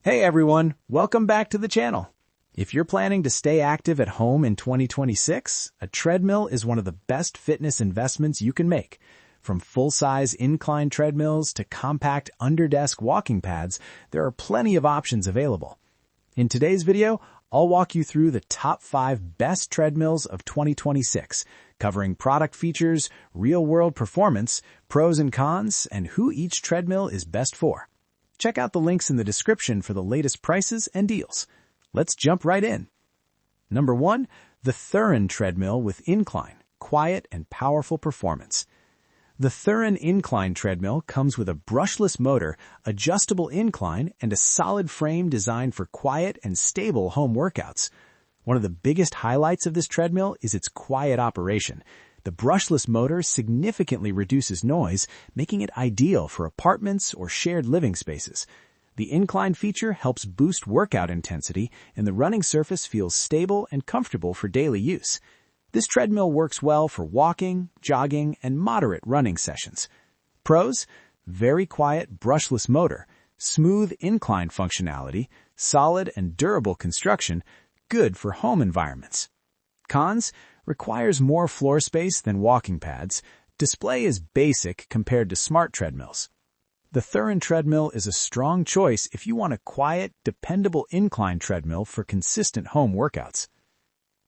Hey everyone, welcome back to the channel. If you're planning to stay active at home in 2026, a treadmill is one of the best fitness investments you can make. From full-size incline treadmills to compact under-desk walking pads, there are plenty of options available. In today's video, I'll walk you through the top 5 best treadmills of 2026, covering product features, real-world performance, pros and cons, and who each treadmill is best for. Check out the links in the description for the latest prices and deals. Let's jump right in. Number 1, the THERUN Treadmill with Incline, quiet and powerful performance. The THERUN Incline Treadmill comes with a brushless motor, adjustable incline, and a solid frame designed for quiet and stable home workouts. One of the biggest highlights of this treadmill is its quiet operation. The brushless motor significantly reduces noise, making it ideal for apartments or shared living spaces. The incline feature helps boost workout intensity, and the running surface feels stable and comfortable for daily use. This treadmill works well for walking, jogging, and moderate running sessions. Pros: very quiet brushless motor, smooth incline functionality, solid and durable construction, good for home environments. Cons: requires more floor space than walking pads. Display is basic compared to smart treadmills. The THERUN treadmill is a strong choice if you want a quiet, dependable incline treadmill for consistent home workouts.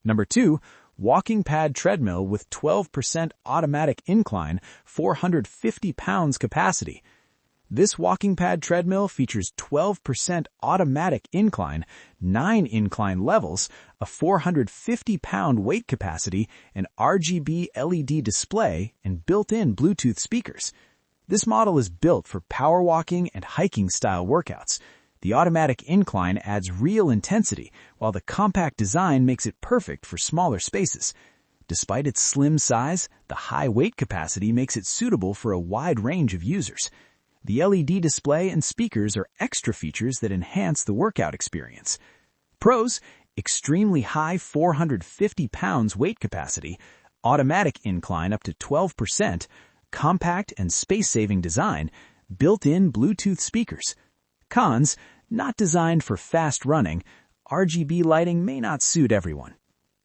Number 2, Walking Pad Treadmill with 12% automatic incline, 450 pounds capacity. This walking pad treadmill features 12% automatic incline, 9 incline levels, a 450-pound weight capacity, an RGB LED display, and built-in Bluetooth speakers. This model is built for power walking and hiking-style workouts. The automatic incline adds real intensity, while the compact design makes it perfect for smaller spaces. Despite its slim size, the high weight capacity makes it suitable for a wide range of users. The LED display and speakers are extra features that enhance the workout experience. Pros: extremely high 450 pounds weight capacity, automatic incline up to 12%, compact and space-saving design, built-in Bluetooth speakers. Cons: not designed for fast running, RGB lighting may not suit everyone.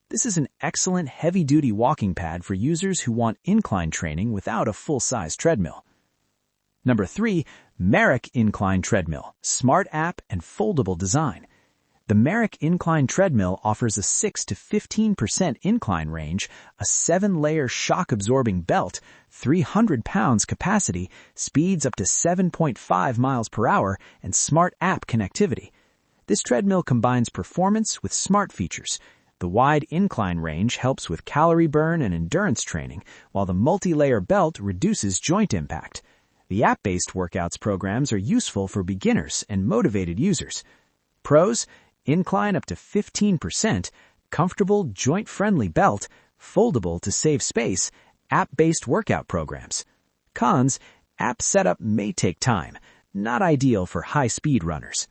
This is an excellent heavy-duty walking pad for users who want incline training without a full-size treadmill. Number 3, MERACH Incline Treadmill, smart app and foldable design. The MERACH Incline Treadmill offers a 6 to 15% incline range, a 7-layer shock-absorbing belt, 300 pounds capacity, speeds up to 7.5 miles per hour, and smart app connectivity. This treadmill combines performance with smart features. The wide incline range helps with calorie burn and endurance training, while the multi-layer belt reduces joint impact. The app-based workouts programs are useful for beginners and motivated users. Pros: incline up to 15%, comfortable joint-friendly belt, foldable to save space, app-based workout programs. Cons: app setup may take time, not ideal for high-speed runners.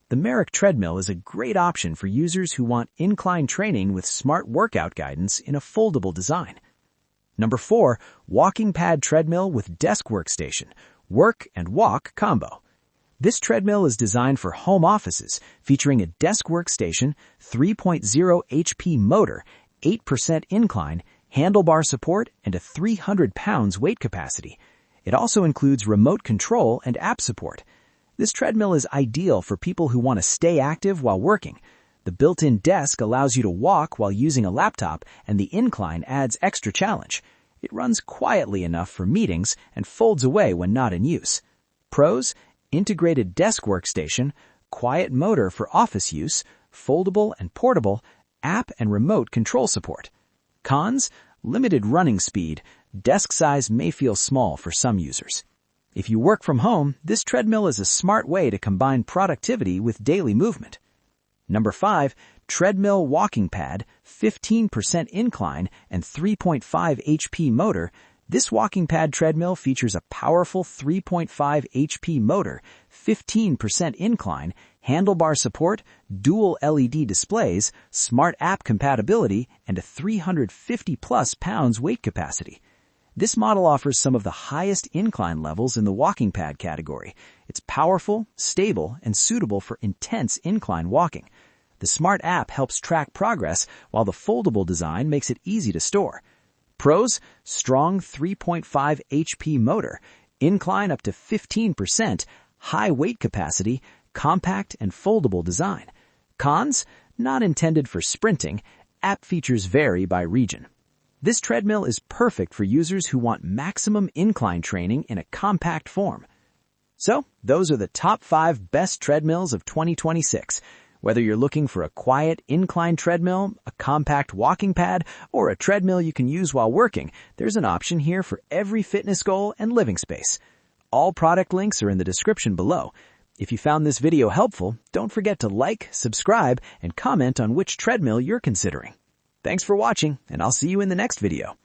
The MERACH treadmill is a great option for users who want incline training with smart workout guidance in a foldable design. Number 4, Walking Pad Treadmill with Desk Workstation, work and walk combo. This treadmill is designed for home offices, featuring a desk workstation, 3.0 HP motor, 8% incline, handlebar support, and a 300 pounds weight capacity. It also includes remote control and app support. This treadmill is ideal for people who want to stay active while working. The built-in desk allows you to walk while using a laptop, and the incline adds extra challenge. It runs quietly enough for meetings and folds away when not in use. Pros: integrated desk workstation, quiet motor for office use, foldable and portable, app and remote control support. Cons: limited running speed, desk size may feel small for some users. If you work from home, this treadmill is a smart way to combine productivity with daily movement. Number 5, Treadmill Walking Pad, 15% incline and 3.5 HP motor. This walking pad treadmill features a powerful 3.5 HP motor, 15% incline, handlebar support, dual LED displays, smart app compatibility, and a 350-plus pounds weight capacity. This model offers some of the highest incline levels in the walking pad category. It's powerful, stable, and suitable for intense incline walking. The smart app helps track progress, while the foldable design makes it easy to store. Pros: strong 3.5 HP motor, incline up to 15%, high weight capacity, compact and foldable design. Cons: not intended for sprinting. App features vary by region. This treadmill is perfect for users who want maximum incline training in a compact form. So, those are the top 5 best treadmills of 2026. Whether you're looking for a quiet incline treadmill, a compact walking pad, or a treadmill you can use while working, there's an option here for every fitness goal and living space. All product links are in the description below. If you found this video helpful, don't forget to like, subscribe, and comment on which treadmill you're considering. Thanks for watching, and I'll see you in the next video.